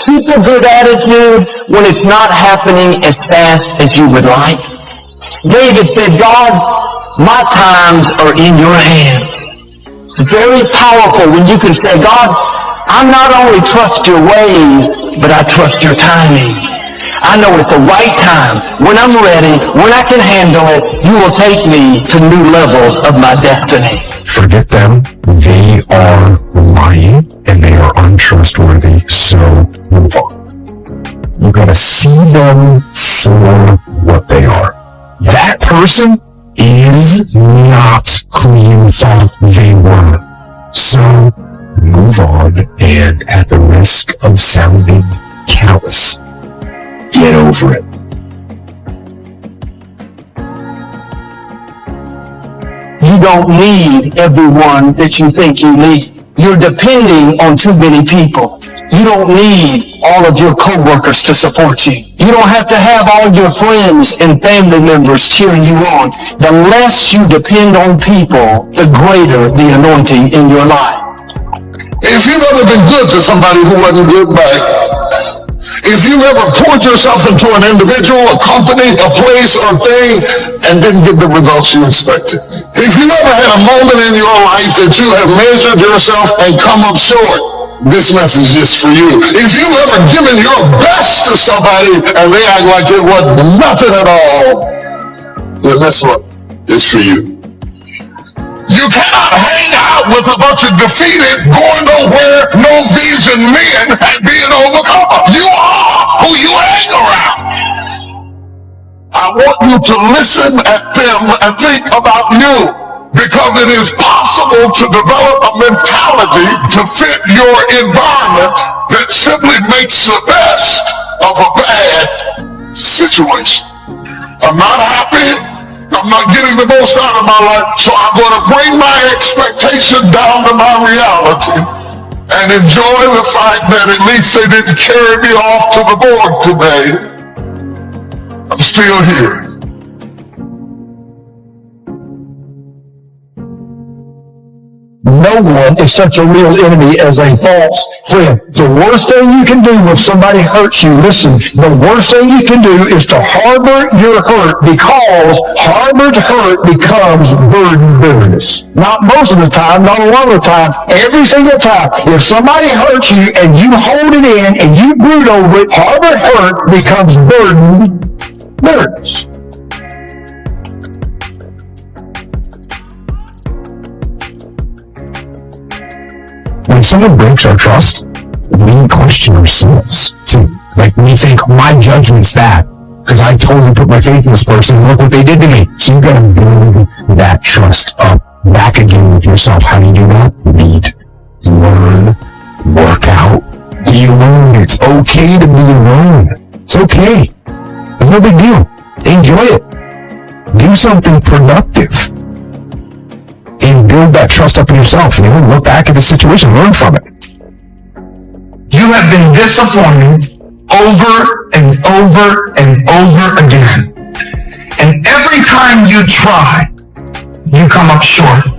Keep a good attitude when it's not happening as fast as you would like. David said, God, my times are in your hands. It's very powerful when you can say, God, I not only trust your ways, but I trust your timing. I know at the right time, when I'm ready, when I can handle it, you will take me to new levels of my destiny. Forget them. They are lying and they are untrustworthy. So move on. You gotta see them for what they are. That person is not who you thought they were. So move on, and at the risk of sounding callous, get over it. You don't need everyone that you think you need. You're depending on too many people. You don't need all of your coworkers to support you. You don't have to have all your friends and family members cheering you on. The less you depend on people, the greater the anointing in your life. If you've ever been good to somebody who wasn't good back, if you ever poured yourself into an individual, a company, a place, or thing, and didn't get the results you expected. If you ever had a moment in your life that you have measured yourself and come up short, this message is for you. If you've ever given your best to somebody and they act like it was nothing at all, then this one is for you. You cannot hang out with a bunch of defeated, going nowhere, no vision men and being overcome. You are who you hang around. I want you to listen at them and think about you, because it is possible to develop a mentality to fit your environment that simply makes the best of a bad situation. I'm not happy. I'm not getting the most out of my life, so I'm going to bring my expectation down to my reality and enjoy the fact that at least they didn't carry me off to the morgue today. I'm still here. No one is such a real enemy as a false friend. The worst thing you can do when somebody hurts you, listen, the worst thing you can do is to harbor your hurt, because harbored hurt becomes burden bitterness. Not most of the time, not a lot of the time, every single time. If somebody hurts you and you hold it in and you brood over it, harbored hurt becomes burden bitterness. When someone breaks our trust, we question ourselves too. Like, we think, my judgment's bad because I totally put my faith in this person and look what they did to me. So you gotta build that trust up back again with yourself. How do you do that? Read, learn, work out, be alone. It's okay to be alone. It's okay. It's no big deal. Enjoy it. Do something productive. And build that trust up in yourself. And then look back at the situation, learn from it. You have been disappointed over and over and over again. And every time you try, you come up short.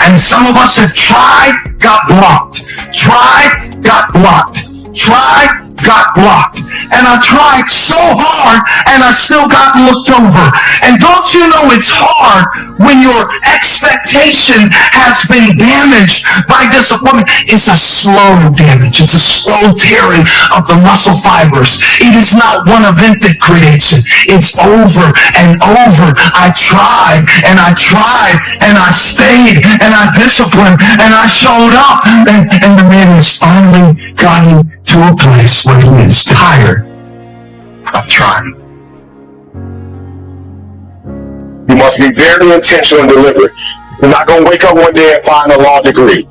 And some of us have tried, got blocked. Tried, got blocked. Tried, got blocked. And I tried so hard and I still got looked over. And don't you know it's hard when your expectation has been damaged by disappointment? It's a slow damage. It's a slow tearing of the muscle fibers. It is not one event that creates it. It's over and over. I tried and I tried and I stayed and I disciplined and I showed up. And the man has finally gotten to a place where he is tired of trying. You must be very intentional and deliberate. You're not going to wake up one day and find a law degree.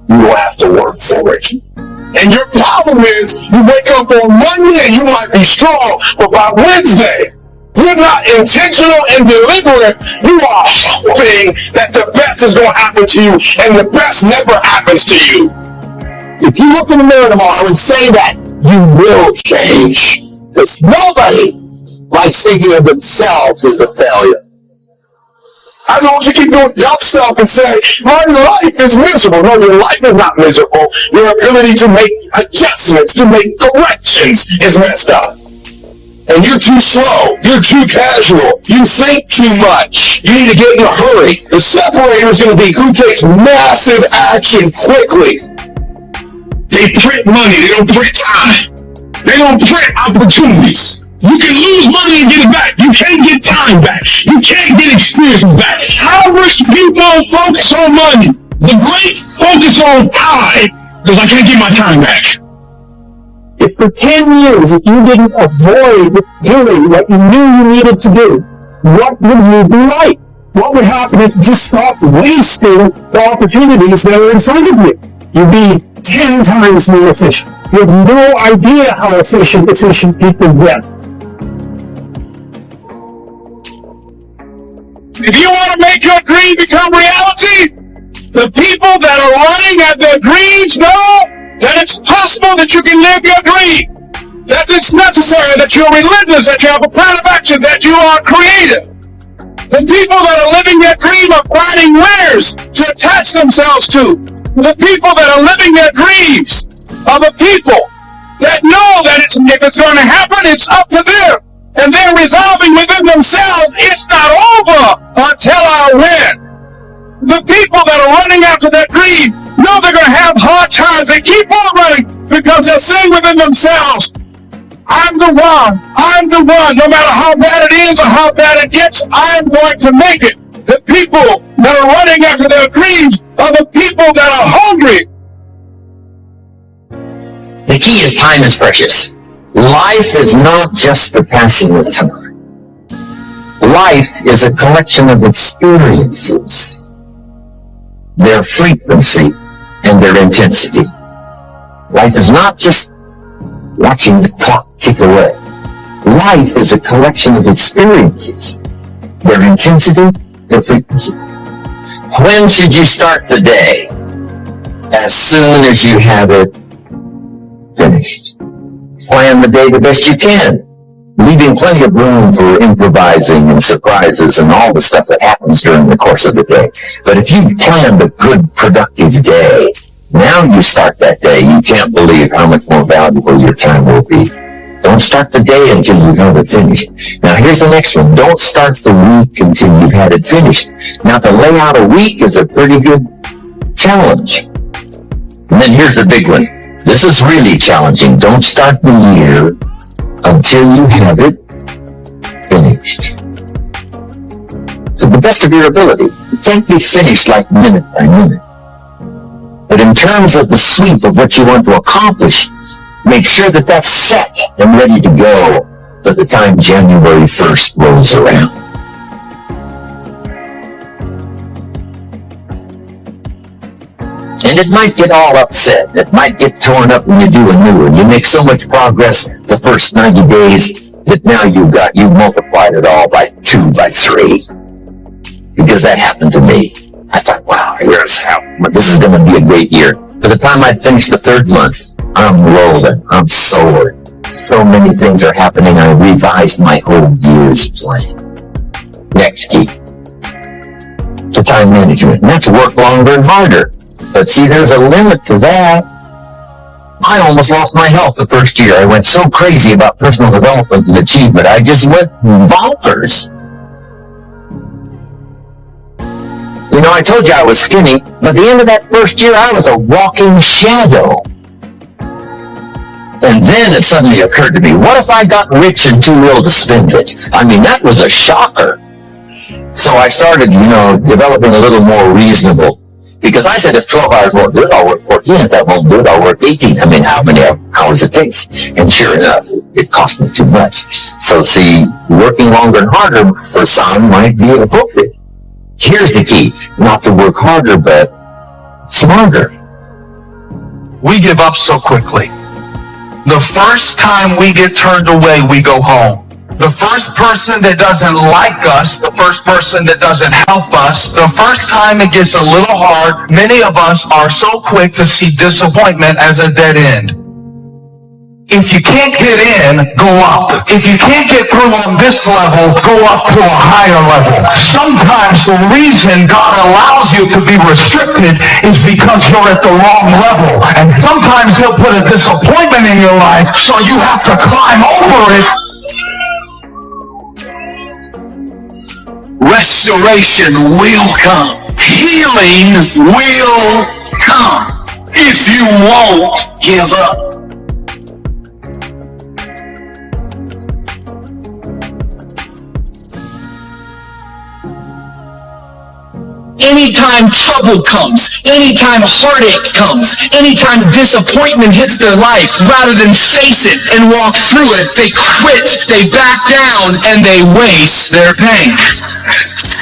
You will have to work for it. And your problem is, you wake up on Monday and you might be strong, but by Wednesday, you're not intentional and deliberate. You are hoping that the best is going to happen to you, and the best never happens to you. If you look in the mirror tomorrow and say that, you will change. Because nobody likes thinking of themselves as a failure. As long as you keep doing dumb stuff and say, my life is miserable. No, your life is not miserable. Your ability to make adjustments, to make corrections is messed up. And you're too slow. You're too casual. You think too much. You need to get in a hurry. The separator is going to be who takes massive action quickly. They print money. They don't print time. They don't print opportunities. You can lose money and get it back. You can't get time back. You can't get experience back. How rich people focus on money? The greats focus on time because I can't get my time back. If for 10 years, if you didn't avoid doing what you knew you needed to do, what would you be like? What would happen if you just stopped wasting the opportunities that are in front of you? You'd be 10 times more efficient. You have no idea how efficient people get. If you want to make your dream become reality, the people that are running at their dreams know that it's possible that you can live your dream, that it's necessary, that you're relentless, that you have a plan of action, that you are creative. The people that are living their dream are finding winners to attach themselves to. The people that are living their dreams are the people that know that if it's going to happen, it's up to them. And they're resolving within themselves, it's not over until I win. The people that are running after that dream know they're going to have hard times. They keep on running because they're saying within themselves, I'm the one. No matter how bad it is or how bad it gets, I'm going to make it. The people that are running after their dreams are the people that are hungry. The key is time is precious. Life is not just the passing of time. Life is a collection of experiences, their frequency, and their intensity. Life is not just watching the clock tick away. Life is a collection of experiences, their intensity, their frequency. When should you start the day? As soon as you have it finished. Plan the day the best you can, leaving plenty of room for improvising and surprises and all the stuff that happens during the course of the day. But if you've planned a good, productive day, now you start that day, you can't believe how much more valuable your time will be. Don't start the day until you have it finished. Now here's the next one. Don't start the week until you've had it finished. Now to lay out a week is a pretty good challenge. And then here's the big one. This is really challenging. Don't start the year until you have it finished. To the best of your ability. It can't be finished like minute by minute. But in terms of the sweep of what you want to accomplish, make sure that that's set and ready to go by the time January 1st rolls around. And it might get all upset. It might get torn up when you do a new one. You make so much progress the first 90 days that now you've multiplied it all by 2, by 3. Because that happened to me. I thought, wow, this is going to be a great year. By the time I finished the 3rd month, I'm rolling. I'm soaring. So many things are happening. I revised my whole year's plan. Next key to time management. And that's work longer and harder. But see, there's a limit to that. I almost lost my health the first year. I went so crazy about personal development and achievement. I just went bonkers. You know, I told you I was skinny. By the end of that first year, I was a walking shadow. And then it suddenly occurred to me, what if I got rich and too ill to spend it? I mean, that was a shocker. So I started, developing a little more reasonable. Because I said if 12 hours won't do it, I'll work 14. If that won't do it, I'll work 18. I mean, how many hours it takes. And sure enough, it cost me too much. So see, working longer and harder for some might be appropriate. Here's the key. Not to work harder, but smarter. We give up so quickly. The first time we get turned away, we go home. The first person that doesn't like us, the first person that doesn't help us, the first time it gets a little hard, many of us are so quick to see disappointment as a dead end. If you can't get in, go up. If you can't get through on this level, go up to a higher level. Sometimes the reason God allows you to be restricted is because you're at the wrong level. And sometimes He'll put a disappointment in your life, so you have to climb over it. Restoration will come. Healing will come if you won't give up. Anytime trouble comes, anytime heartache comes, anytime disappointment hits their life, rather than face it and walk through it, they quit, they back down, and they waste their pain.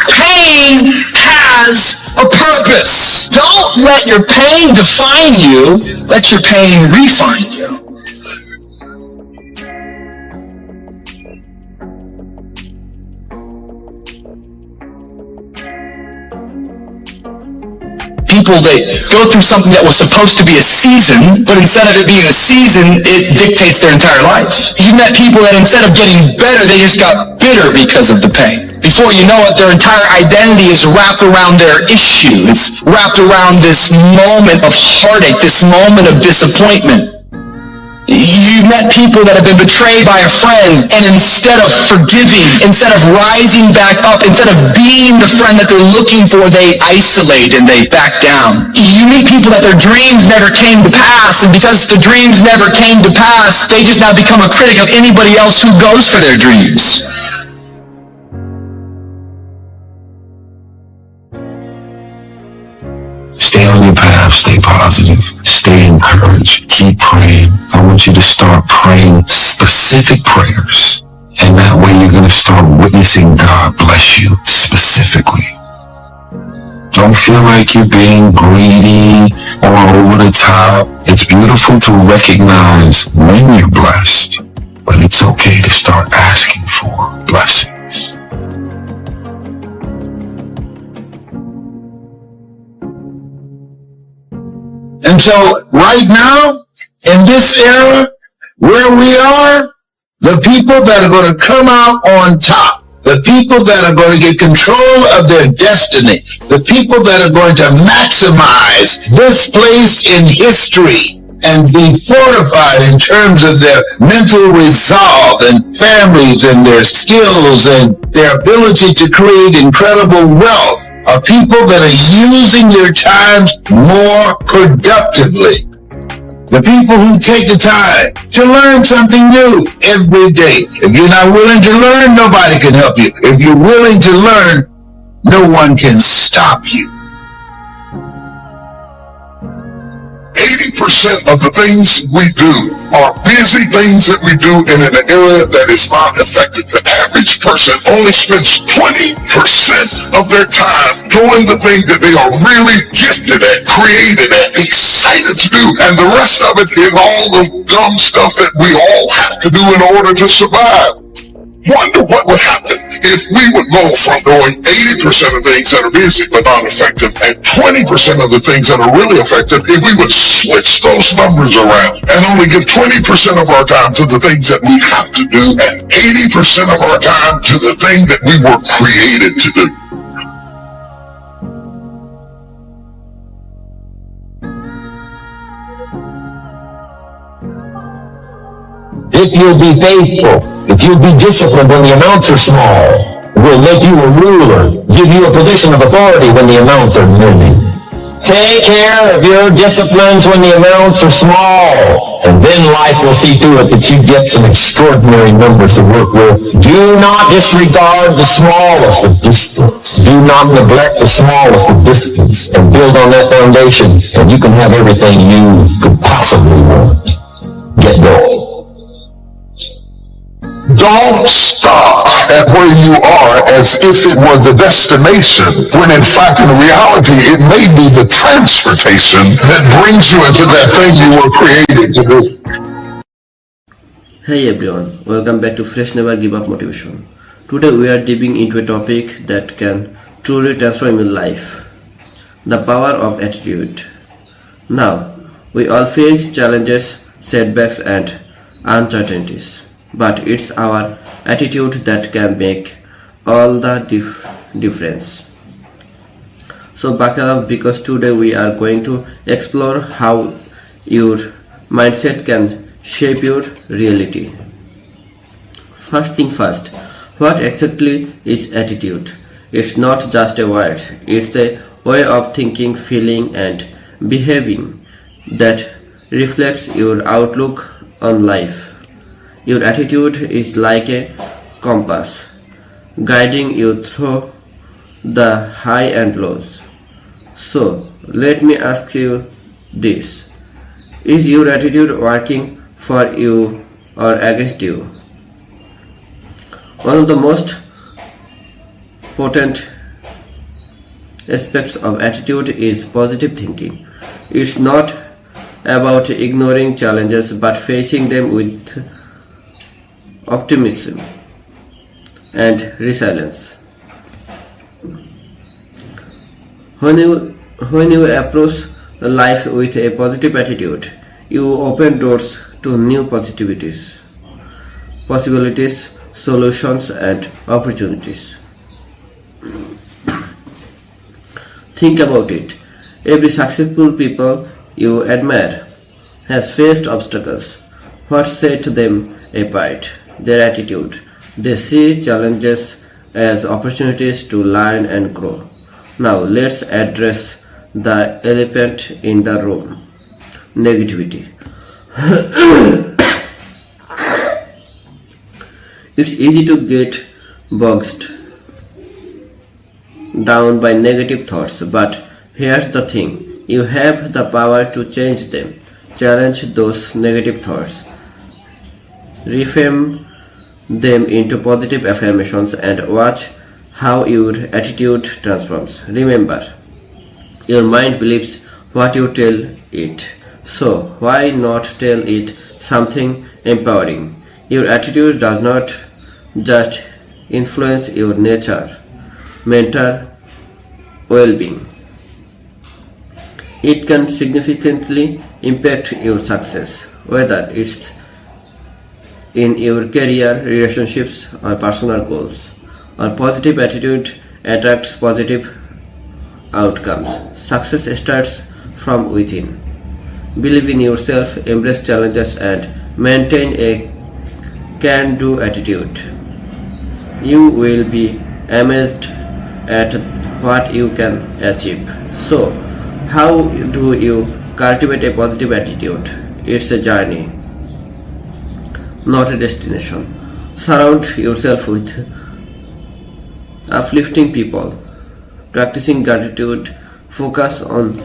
Pain has a purpose. Don't let your pain define you. Let your pain refine you. People that go through something that was supposed to be a season, but instead of it being a season, it dictates their entire life. You met people that instead of getting better, they just got bitter because of the pain. Before you know it, their entire identity is wrapped around their issue. It's wrapped around this moment of heartache, this moment of disappointment. You've met people that have been betrayed by a friend, and instead of forgiving, instead of rising back up, instead of being the friend that they're looking for, they isolate and they back down. You meet people that their dreams never came to pass, and because the dreams never came to pass, they just now become a critic of anybody else who goes for their dreams. Stay on your path, stay positive, stay encouraged, keep praying. I want you to start praying specific prayers. And that way you're going to start witnessing God bless you specifically. Don't feel like you're being greedy or over the top. It's beautiful to recognize when you're blessed, but it's okay to start asking for blessings. And so right now, in this era where we are, the people that are going to come out on top, the people that are going to get control of their destiny, the people that are going to maximize this place in history and be fortified in terms of their mental resolve and families and their skills and their ability to create incredible wealth, are people that are using their times more productively. The people who take the time to learn something new every day. If you're not willing to learn, nobody can help you. If you're willing to learn, no one can stop you. 80% of the things we do are busy things that we do in an area that is not effective. The average person only spends 20% of their time doing the thing that they are really gifted at, created at, excited to do, and the rest of it is all the dumb stuff that we all have to do in order to survive. Wonder what would happen if we would go from doing 80% of things that are busy but not effective and 20% of the things that are really effective if we would switch those numbers around and only give 20% of our time to the things that we have to do and 80% of our time to the thing that we were created to do. If you'll be faithful, if you'll be disciplined when the amounts are small, we'll make you a ruler, give you a position of authority when the amounts are many. Take care of your disciplines when the amounts are small, and then life will see to it that you get some extraordinary numbers to work with. Do not disregard the smallest of disciplines. Do not neglect the smallest of disciplines, and build on that foundation, and you can have everything you could possibly want. Get going. Don't stop at where you are as if it were the destination, when in fact, in reality, it may be the transportation that brings you into that thing you were created to do. Hey everyone, welcome back to Fresh Never Give Up Motivation. Today we are diving into a topic that can truly transform your life: the power of attitude. Now, we all face challenges, setbacks, and uncertainties, but it's our attitude that can make all the difference. So buckle up, because today we are going to explore how your mindset can shape your reality. First thing first, what exactly is attitude? It's not just a word, it's a way of thinking, feeling, and behaving that reflects your outlook on life. Your attitude is like a compass, guiding you through the high and lows. So, let me ask you this. Is your attitude working for you or against you? One of the most potent aspects of attitude is positive thinking. It's not about ignoring challenges but facing them with optimism and resilience. When you approach life with a positive attitude, you open doors to new possibilities, solutions, and opportunities. Think about it. Every successful people you admire has faced obstacles. What set them apart? Their attitude. They see challenges as opportunities to learn and grow. Now let's address the elephant in the room: negativity. It's easy to get bogged down by negative thoughts, but here's the thing: you have the power to change them. Challenge those negative thoughts, reframe them into positive affirmations, and watch how your attitude transforms. Remember, your mind believes what you tell it, so why not tell it something empowering? Your attitude does not just influence your nature, mental well-being. It can significantly impact your success, whether it's in your career, relationships, or personal goals. A positive attitude attracts positive outcomes. Success starts from within. Believe in yourself, embrace challenges, and maintain a can-do attitude. You will be amazed at what you can achieve. So, how do you cultivate a positive attitude? It's a journey, not a destination. Surround yourself with uplifting people, practicing gratitude, focus on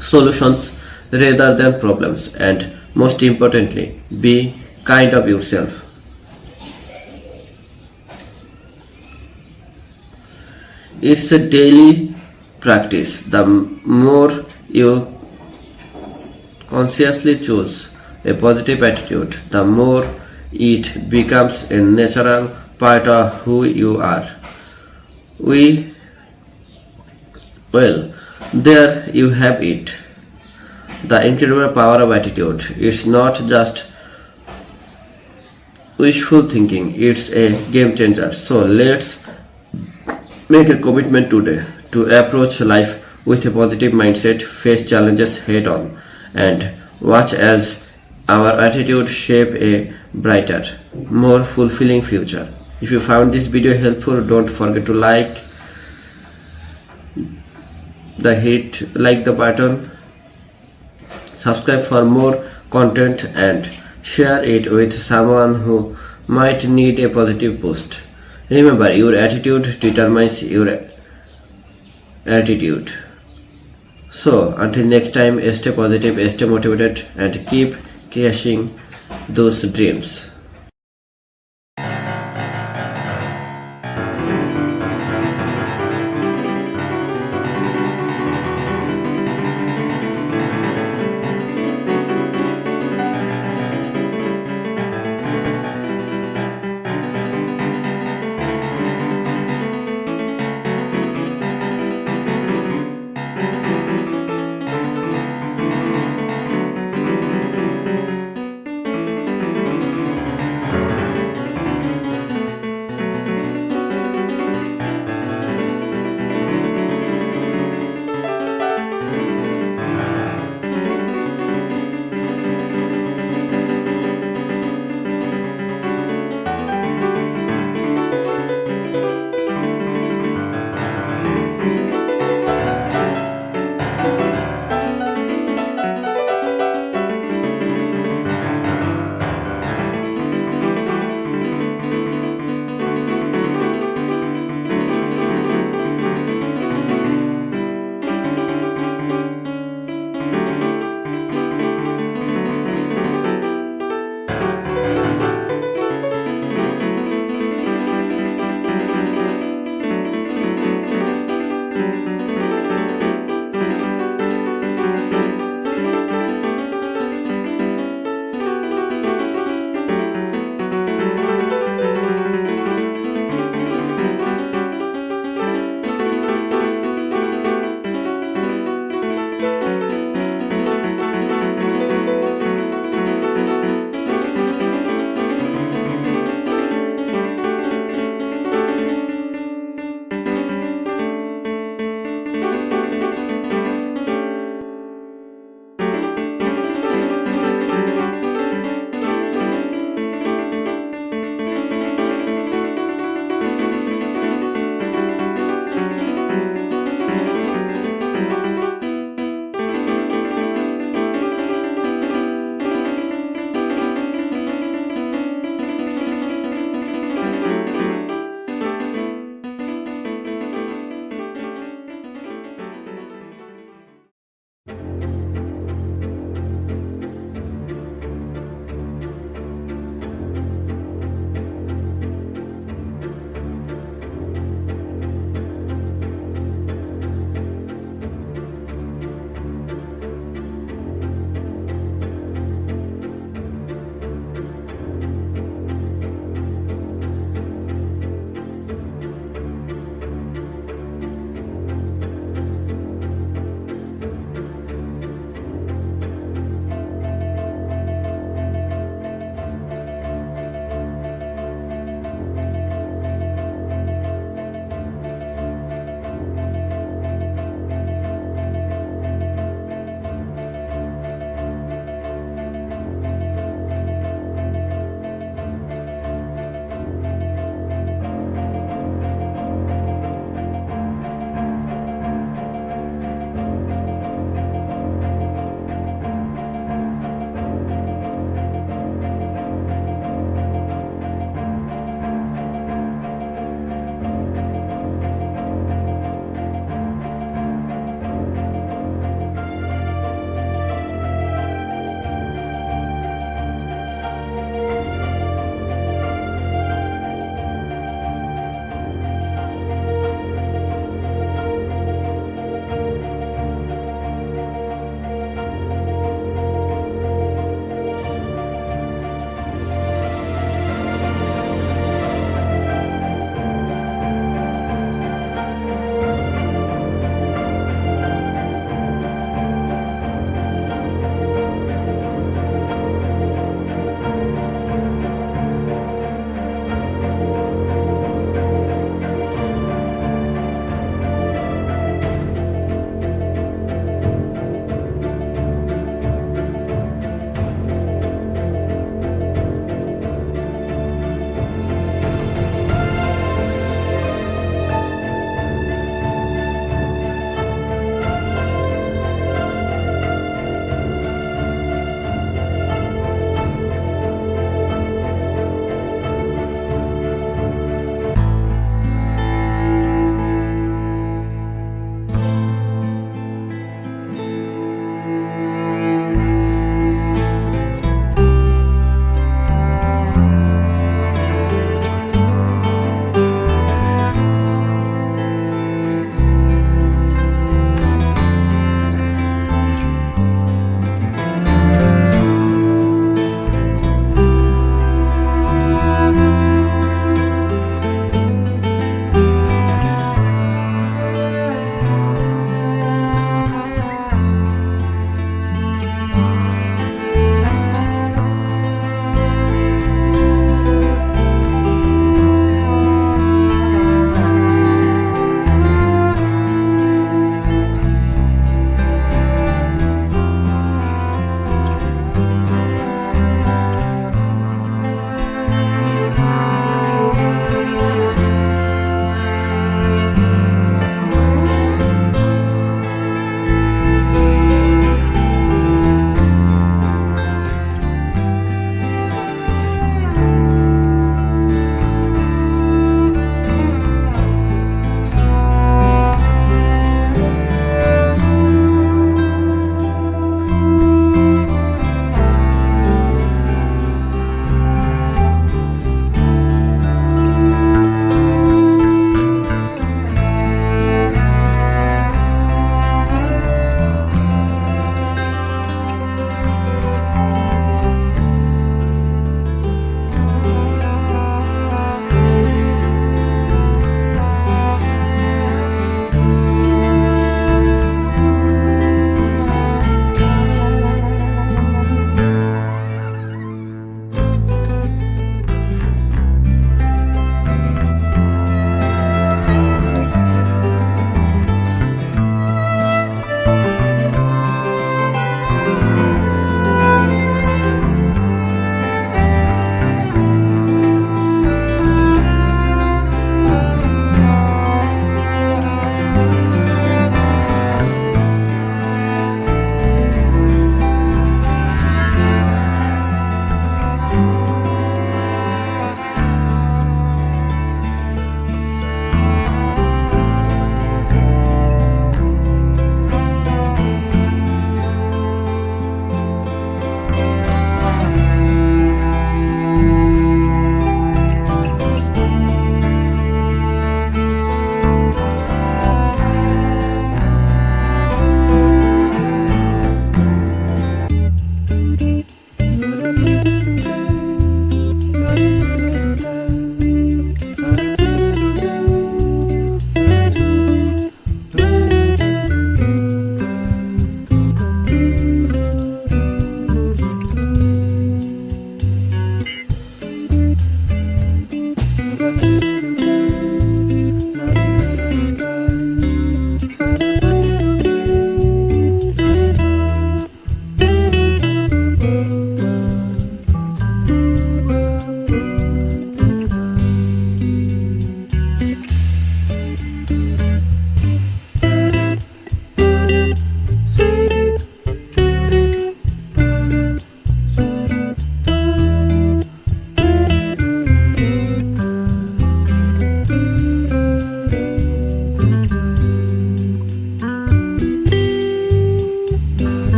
solutions rather than problems, and most importantly, be kind of yourself. It's a daily practice. The more you consciously choose a positive attitude, the more it becomes a natural part of who you are. There you have it. The incredible power of attitude. It's not just wishful thinking, it's a game changer. So let's make a commitment today to approach life with a positive mindset, face challenges head on, and watch as our attitude shape a brighter, more fulfilling future. If you found this video helpful, don't forget to hit the button, subscribe for more content, and share it with someone who might need a positive boost. Remember, your attitude determines your attitude. So, until next time, stay positive, stay motivated, and keep cashing those dreams.